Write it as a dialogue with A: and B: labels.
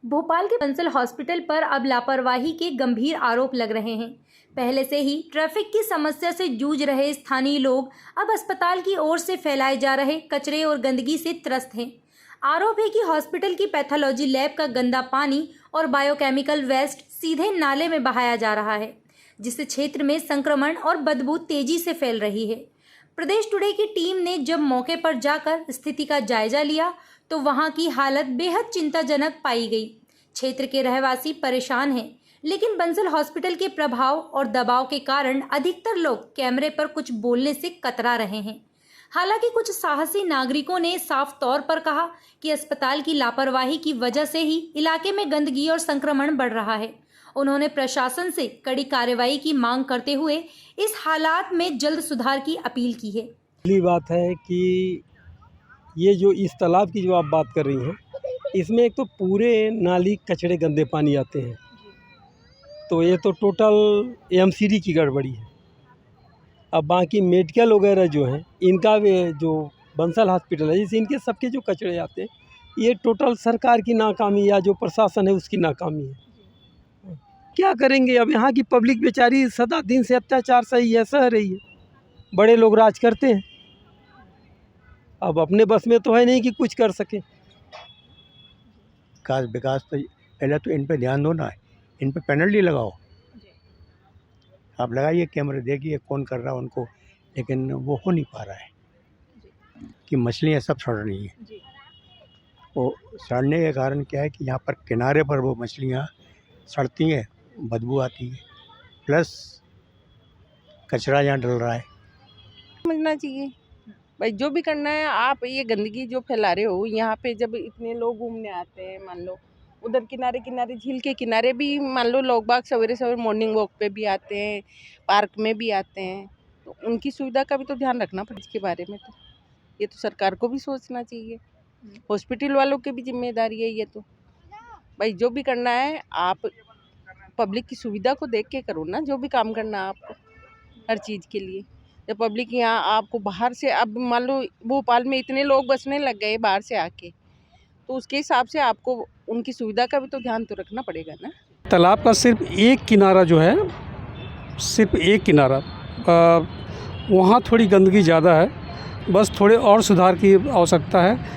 A: भोपाल के बंसल हॉस्पिटल पर अब लापरवाही के गंभीर आरोप लग रहे हैं। पहले से ही ट्रैफिक की समस्या से जूझ रहे स्थानीय लोग अब अस्पताल की ओर से फैलाए जा रहे कचरे और गंदगी से त्रस्त हैं। आरोप है कि हॉस्पिटल की पैथोलॉजी लैब का गंदा पानी और बायोकेमिकल वेस्ट सीधे नाले में बहाया जा रहा है, जिससे क्षेत्र में संक्रमण और बदबू तेजी से फैल रही है। प्रदेश टुडे की टीम ने जब मौके पर जाकर स्थिति का जायजा लिया तो वहां की हालत बेहद चिंताजनक पाई गई। क्षेत्र के रहवासी परेशान हैं, लेकिन बंसल हॉस्पिटल के प्रभाव और दबाव के कारण अधिकतर लोग कैमरे पर कुछ बोलने से कतरा रहे हैं। हालांकि कुछ साहसी नागरिकों ने साफ तौर पर कहा कि अस्पताल की लापरवाही की वजह से ही इलाके में गंदगी और संक्रमण बढ़ रहा है। उन्होंने प्रशासन से कड़ी कार्रवाई की मांग करते हुए इस हालात में जल्द सुधार की अपील की है।
B: पहली बात है कि ये जो इस तालाब की जो आप बात कर रही हैं, इसमें एक तो पूरे नाली कचड़े गंदे पानी आते हैं, तो ये तो टोटल एमसीडी की गड़बड़ी है। अब बाकी मेडिकल वगैरह जो हैं, इनका भी जो बंसल हॉस्पिटल है, जैसे इनके सबके जो कचड़े आते हैं, ये टोटल सरकार की नाकामी या जो प्रशासन है उसकी नाकामी है। क्या करेंगे अब, यहाँ की पब्लिक बेचारी सदा दिन से अत्याचार सही है, सह रही है। बड़े लोग राज करते हैं, अब अपने बस में तो है नहीं कि कुछ कर सके।
C: विकास तो पहले तो इन पे ध्यान दो ना, इन पे पेनल्टी लगाओ। आप लगाइए कैमरे, देखिए कौन कर रहा है उनको, लेकिन वो हो नहीं पा रहा है कि मछलियाँ सब सड़ रही हैं। वो सड़ने के कारण क्या है कि यहाँ पर किनारे पर वो मछलियाँ सड़ती हैं, बदबू आती है, प्लस कचरा यहाँ डल रहा है।
D: समझना चाहिए भाई, जो भी करना है। आप ये गंदगी जो फैला रहे हो यहाँ पे, जब इतने लोग घूमने आते हैं, मान लो उधर किनारे किनारे झील के किनारे भी मान लो लोग बाग सवेरे सवेरे मॉर्निंग वॉक पे भी आते हैं, पार्क में भी आते हैं, तो उनकी सुविधा का भी तो ध्यान रखना पड़ेगा। इसके बारे में तो ये तो सरकार को भी सोचना चाहिए, हॉस्पिटल वालों की भी जिम्मेदारी है ये तो। भाई जो भी करना है आप पब्लिक की सुविधा को देख के करो ना, जो भी काम करना है आपको हर चीज़ के लिए। जब पब्लिक यहाँ आपको बाहर से, अब मान लो भोपाल में इतने लोग बसने लग गए बाहर से आके, तो उसके हिसाब से आपको उनकी सुविधा का भी तो ध्यान तो रखना पड़ेगा ना।
E: तालाब का सिर्फ एक किनारा जो है, सिर्फ एक किनारा, वहाँ थोड़ी गंदगी ज़्यादा है, बस थोड़े और सुधार की आवश्यकता है।